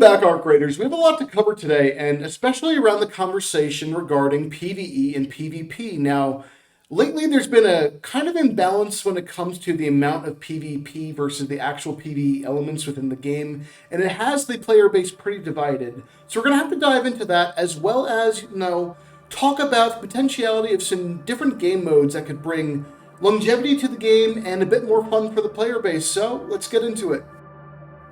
back, Arc Raiders. We have a lot to cover today, and especially around the conversation regarding PvE and PvP. Now, lately there's been a kind of imbalance when it comes to the amount of PvP versus the actual PvE elements within the game, and it has the player base pretty divided. So we're going to have to dive into that, as well as, talk about the potentiality of some different game modes that could bring longevity to the game and a bit more fun for the player base. So let's get into it.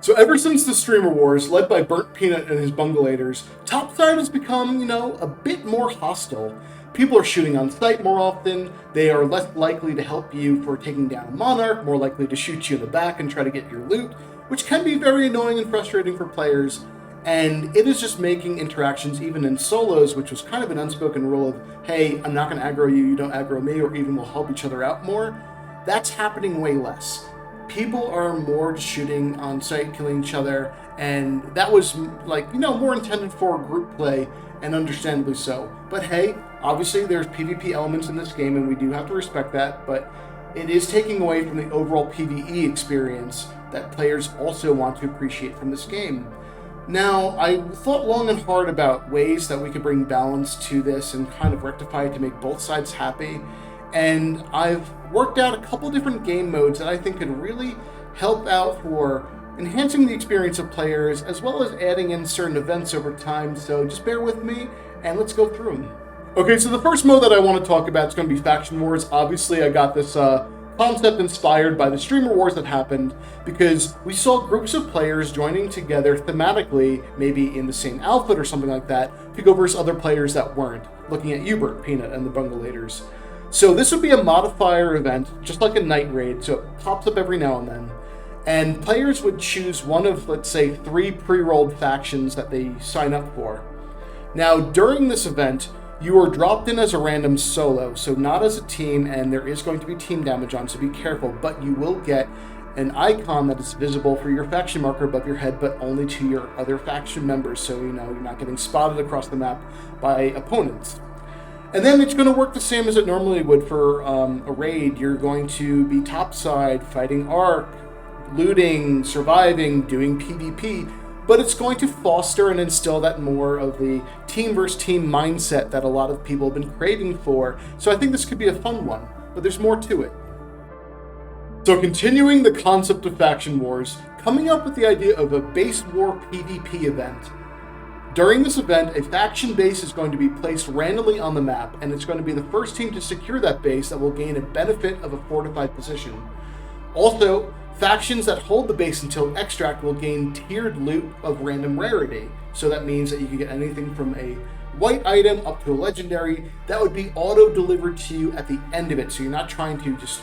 So ever since the streamer wars, led by Burnt Peanut and his bungalators, Topside has become, a bit more hostile. People are shooting on sight more often, they are less likely to help you for taking down a monarch, more likely to shoot you in the back and try to get your loot, which can be very annoying and frustrating for players, and it is just making interactions, even in solos, which was kind of an unspoken rule of, hey, I'm not going to aggro you, you don't aggro me, or even we'll help each other out more. That's happening way less. People are more shooting on sight, killing each other, and that was more intended for group play, and understandably so. But hey, obviously there's PvP elements in this game, and we do have to respect that, but it is taking away from the overall PvE experience that players also want to appreciate from this game. Now, I thought long and hard about ways that we could bring balance to this and kind of rectify it to make both sides happy. And I've worked out a couple different game modes that I think could really help out for enhancing the experience of players, as well as adding in certain events over time. So just bear with me, and let's go through them. Okay, so the first mode that I want to talk about is going to be Faction Wars. Obviously, I got this concept inspired by the streamer wars that happened, because we saw groups of players joining together thematically, maybe in the same outfit or something like that, to go versus other players that weren't, looking at you, Burnt Peanut, and the bungalators. So this would be a modifier event, just like a night raid, so it pops up every now and then. And players would choose one of, let's say, 3 pre-rolled factions that they sign up for. Now, during this event, you are dropped in as a random solo, so not as a team, and there is going to be team damage on, so be careful. But you will get an icon that is visible for your faction marker above your head, but only to your other faction members, so you're not getting spotted across the map by opponents. And then it's going to work the same as it normally would for a raid. You're going to be topside, fighting Arc, looting, surviving, doing PvP, but it's going to foster and instill that more of the team versus team mindset that a lot of people have been craving for. So I think this could be a fun one, but there's more to it. So continuing the concept of Faction Wars, coming up with the idea of a base war PvP event. During this event, a faction base is going to be placed randomly on the map, and it's going to be the first team to secure that base that will gain a benefit of a fortified position. Also, factions that hold the base until extract will gain tiered loot of random rarity. So that means that you can get anything from a white item up to a legendary that would be auto-delivered to you at the end of it, so you're not trying to just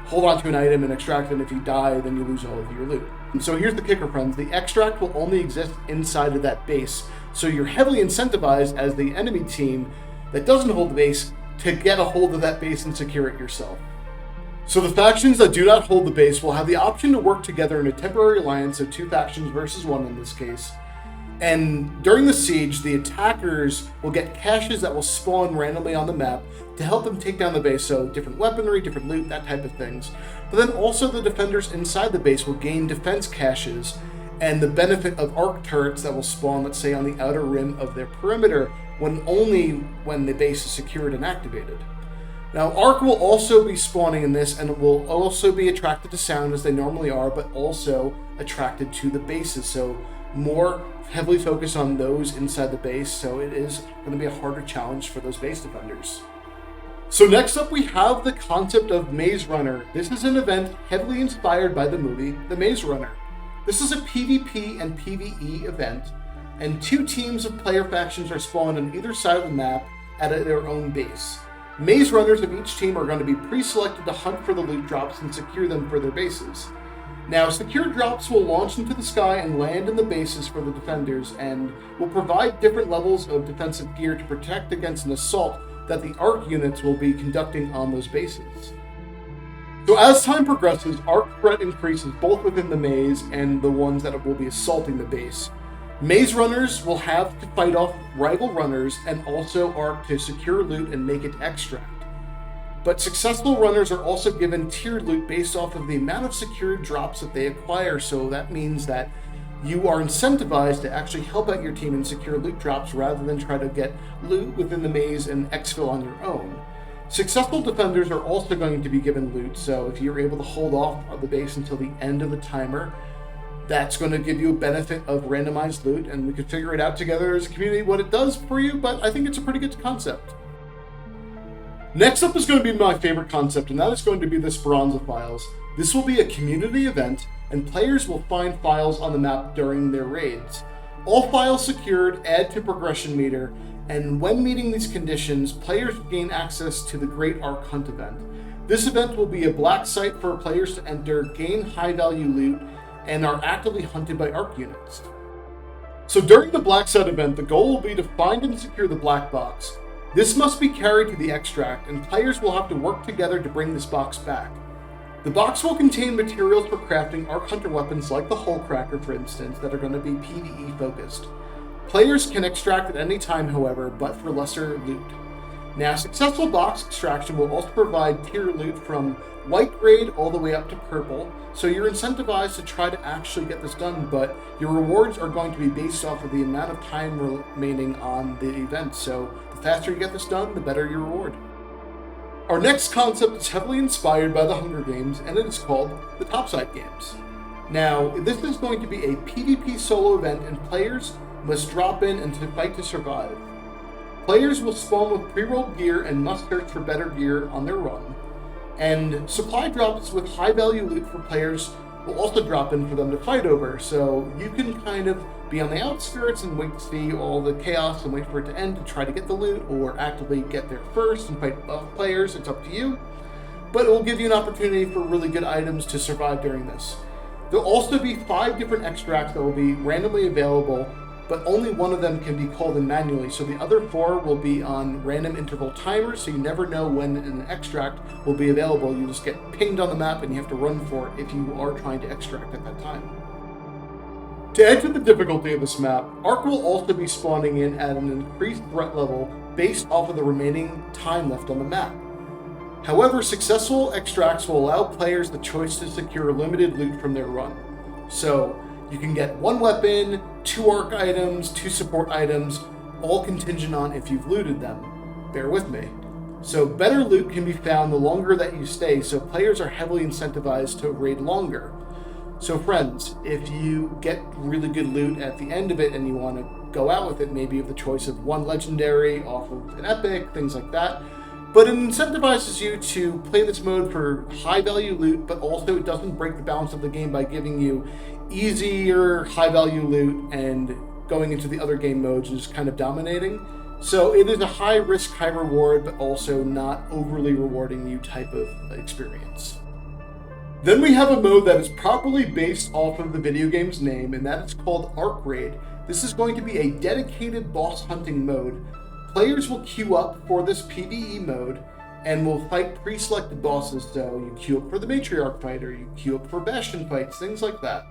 hold on to an item and extract it, and if you die, then you lose all of your loot. And so here's the kicker, friends. The extract will only exist inside of that base, so you're heavily incentivized as the enemy team that doesn't hold the base to get a hold of that base and secure it yourself. So the factions that do not hold the base will have the option to work together in a temporary alliance of 2 factions versus 1 in this case. And during the siege, the attackers will get caches that will spawn randomly on the map to help them take down the base, so different weaponry, different loot, that type of things. But then also the defenders inside the base will gain defense caches and the benefit of arc turrets that will spawn, let's say, on the outer rim of their perimeter when the base is secured and activated. Now, Arc will also be spawning in this, and will also be attracted to sound as they normally are, but also attracted to the bases, so more heavily focused on those inside the base, so it is going to be a harder challenge for those base defenders. So next up we have the concept of Maze Runner. This is an event heavily inspired by the movie The Maze Runner. This is a PvP and PvE event, and 2 teams of player factions are spawned on either side of the map at their own base. Maze runners of each team are going to be pre-selected to hunt for the loot drops and secure them for their bases. Now, secure drops will launch into the sky and land in the bases for the defenders, and will provide different levels of defensive gear to protect against an assault that the ARC units will be conducting on those bases. So as time progresses, ARC threat increases both within the maze and the ones that will be assaulting the base. Maze runners will have to fight off rival runners and also ARC to secure loot and make it extract. But successful runners are also given tiered loot based off of the amount of secured drops that they acquire, so that means that you are incentivized to actually help out your team and secure loot drops rather than try to get loot within the maze and exfil on your own. Successful defenders are also going to be given loot, so if you're able to hold off the base until the end of the timer, that's going to give you a benefit of randomized loot, and we could figure it out together as a community what it does for you, but I think it's a pretty good concept. Next up is going to be my favorite concept, and that is going to be the Speranza files. This will be a community event, and players will find files on the map during their raids. All files secured add to progression meter, and when meeting these conditions, players gain access to the Great Arc Hunt event. This event will be a black site for players to enter, gain high value loot, and are actively hunted by Arc units. So during the black site event, the goal will be to find and secure the black box. This must be carried to the extract, and players will have to work together to bring this box back. The box will contain materials for crafting Arc Hunter weapons like the Hole Cracker, for instance, that are going to be PvE focused. Players can extract at any time, however, but for lesser loot. Now, successful box extraction will also provide tier loot from white grade all the way up to purple, so you're incentivized to try to actually get this done, but your rewards are going to be based off of the amount of time remaining on the event, so the faster you get this done, the better your reward. Our next concept is heavily inspired by the Hunger Games, and it is called the Topside Games. Now, this is going to be a PvP solo event, and players must drop in and to fight to survive. Players will spawn with pre-rolled gear and must search for better gear on their run. And supply drops with high value loot for players will also drop in for them to fight over, so you can kind of be on the outskirts and wait to see all the chaos and wait for it to end to try to get the loot, or actively get there first and fight above players. It's up to you, but it will give you an opportunity for really good items to survive during this. There'll also be 5 different extracts that will be randomly available, but only one of them can be called in manually, so the other 4 will be on random interval timers, so you never know when an extract will be available. You just get pinged on the map and you have to run for it if you are trying to extract at that time. To add to the difficulty of this map, Arc will also be spawning in at an increased threat level based off of the remaining time left on the map. However, successful extracts will allow players the choice to secure limited loot from their run. So, you can get 1 weapon, 2 arc items, 2 support items, all contingent on if you've looted them. Bear with me. So better loot can be found the longer that you stay, so players are heavily incentivized to raid longer. So friends, if you get really good loot at the end of it and you want to go out with it, maybe you have the choice of 1 legendary off of an epic, things like that. But it incentivizes you to play this mode for high value loot, but also it doesn't break the balance of the game by giving you easier high value loot and going into the other game modes and just kind of dominating. So it is a high risk, high reward, but also not overly rewarding you type of experience. Then we have a mode that is properly based off of the video game's name, and that is called Arc Raid. This is going to be a dedicated boss hunting mode. Players will queue up for this PvE mode and will fight pre-selected bosses. So you queue up for the Matriarch fight, or you queue up for Bastion fights, things like that.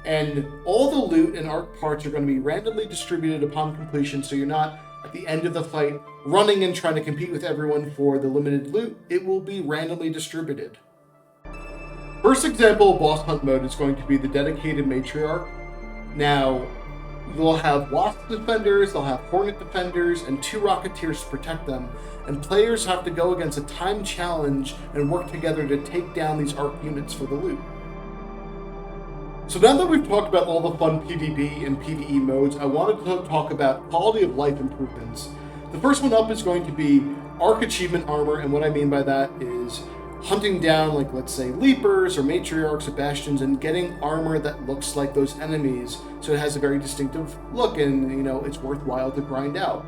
And all the loot and arc parts are going to be randomly distributed upon completion, so you're not at the end of the fight running and trying to compete with everyone for the limited loot. It will be randomly distributed. First example of boss hunt mode is going to be the dedicated Matriarch. Now, they'll have Wasp defenders, they'll have Hornet defenders, and 2 Rocketeers to protect them. And players have to go against a time challenge and work together to take down these arc units for the loot. So now that we've talked about all the fun PvP and PvE modes, I wanted to talk about quality of life improvements. The first one up is going to be Arc Achievement Armor, and what I mean by that is hunting down, like, let's say, Leapers or Matriarchs or Bastions and getting armor that looks like those enemies, so it has a very distinctive look and, you know, it's worthwhile to grind out.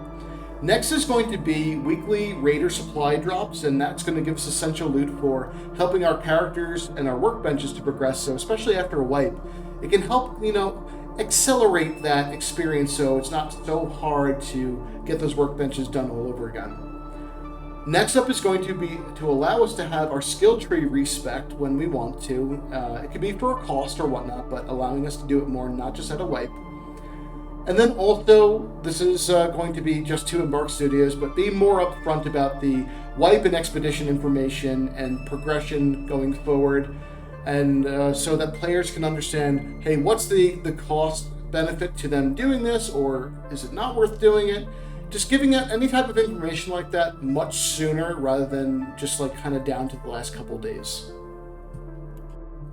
Next is going to be weekly Raider supply drops, and that's going to give us essential loot for helping our characters and our workbenches to progress, so especially after a wipe, it can help, you know, accelerate that experience so it's not so hard to get those workbenches done all over again. Next up is going to be to allow us to have our skill tree respect when we want to. It could be for a cost or whatnot, but allowing us to do it more, not just at a wipe. And then also, this is going to be just to Embark Studios, but be more upfront about the wipe and expedition information and progression going forward. and so that players can understand, hey, what's the cost benefit to them doing this, or is it not worth doing it? Just giving out any type of information like that much sooner rather than just like kind of down to the last couple days.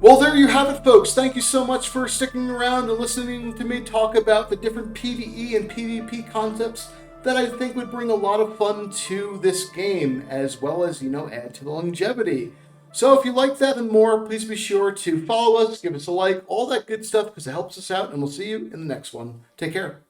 Well, there you have it, folks. Thank you so much for sticking around and listening to me talk about the different PvE and PvP concepts that I think would bring a lot of fun to this game, as well as, add to the longevity. So if you like that and more, please be sure to follow us, give us a like, all that good stuff, because it helps us out, and we'll see you in the next one. Take care.